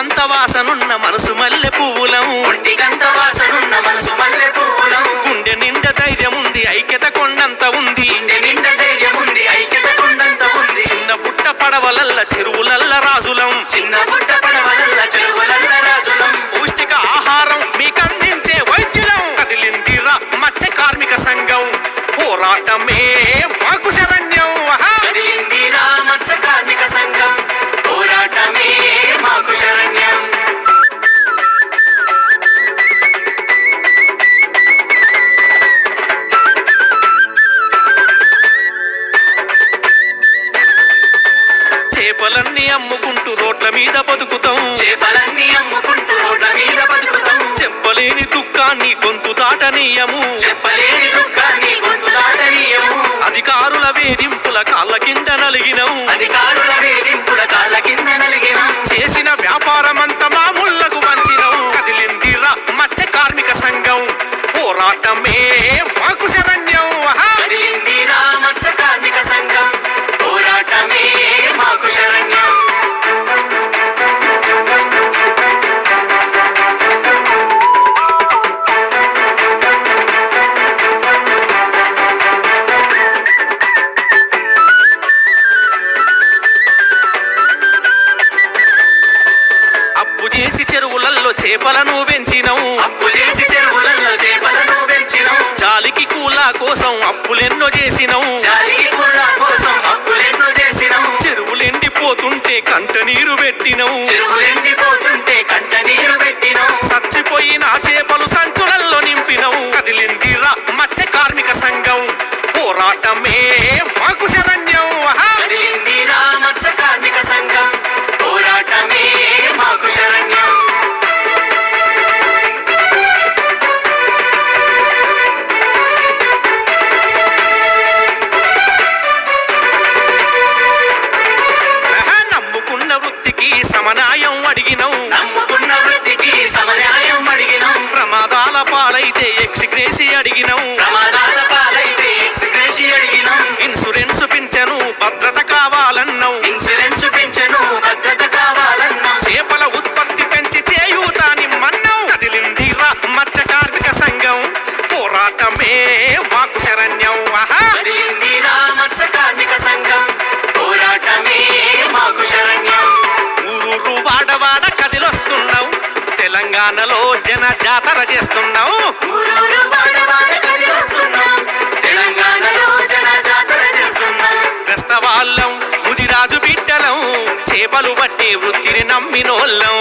ఒంటికంత వాసనున్న మనసు మల్లె పువ్వులం, ఒంటికంత వాసనున్న మనసు మల్లె పువ్వులం. గుండె నిండా ధైర్యం ఉంది, ఐక్యత కొండంత ఉంది, గుండె నిండా ధైర్యం ఉంది, ఐక్యత కొండంత ఉంది. చిన్న పుట్ట పడవలల్ల చెరువులల్ల రాజులం, చిన్న పుట్ట పడవలల్ల చెరువులల్ల రాజులం. పౌష్టిక ఆహారం మీకందించే వైద్యులం. కదిలిందిరా మత్స్య కార్మిక సంఘం, పోరాటమే మాకు శరణ్యం. కదిలిందిరా మత్స్య కార్మిక సంఘం, పోరాటమే మాకు శరణ్యం. చేపలన్నీ అమ్ముకుంటూ రోడ్ల మీద బతుకుతాం, చేపలన్నీ అమ్ముకుంటూ రోడ్ల మీద బతుకుతాం. చెప్పలేని దుఃఖాన్ని గొంతు దాటనీయము, చెప్పలేని దుఃఖాన్ని గొంతు దాటనీయము. అధికారుల వేధింపుల కాళ్ళ కింద నలిగినం, అధికారుల వేధింపుల కాళ్ళ కింద నలిగినం. చేసిన వ్యాపారమంతా మామూళ్లకు వంచినం. కదిలిందిరా మత్స్య కార్మిక సంఘం, పోరాటమే మాకు శరణ్యం. కదిలిందిరా మత్స్య కార్మిక సంఘం, పోరాటమే మాకు శరణ్యం. అప్పు చేసి చెరువులల్లో చేపలను పెంచినం, అప్పు చేసి చెరువులలో చేపలను పెంచినం. జాలికి కూలా కోసం అప్పులెన్నో చేసినం, జాలికి కూర కోసం అప్పులెన్నో చేసినం. చెరువులెండిపోతుంటే కంట నీరు పెట్టినం, చెరువులెండిపోతుంటే కంట నీరు పెట్టినం. చచ్చిపోయిన చేపలు సంచులల్లో నింపినం. కదిలిందిరా మత్స్య కార్మిక సంఘం, పోరాటమే మాకు శరణ్యం. కదిలిందిరా మత్స్య కార్మిక సంఘం, పోరాటమే మాకు శరణ్యం. నమ్ముకున్న వృత్తికి సమన్యాయం అడిగినం, నమ్ముకున్న వృత్తికి సమన్యాయం అడిగినం. ప్రమాదాల పాలైతే ఎక్స్గ్రేసి అడిగినం, ప్రమాదాల పాలైతే ఎక్స్గ్రేషి అడిగినం. ఇన్సూరెన్స్ పింఛను భద్రత కావాలన్నాం, ఇన్సూరెన్స్ పెంచను భద్రత కావాలన్నాం. చేపల ఉత్పత్తి పెంచి చేయూతాని మన్నాం. కదిలిందిరా మత్స్య కార్మిక సంఘం, పోరాటమే మాకు శరణ్యం. కదిలిందిరా మత్స్య కార్మిక సంఘం, పోరాటమే మాకు శరణ్యం. ఊరూరు వాడవాడ కదిలొస్తున్నావు, తెలంగాణలో జన జాతర చేస్తున్నావు. ఊరూరు వాడవాడ కదిలొస్తున్నాం, తెలంగాణలో జన జాతర చేస్తున్నాం. క్రైస్తవాళ్ళం ముదిరాజు బిడ్డలం, చేపలు బట్టి వృత్తిని నమ్మినోళ్ళం.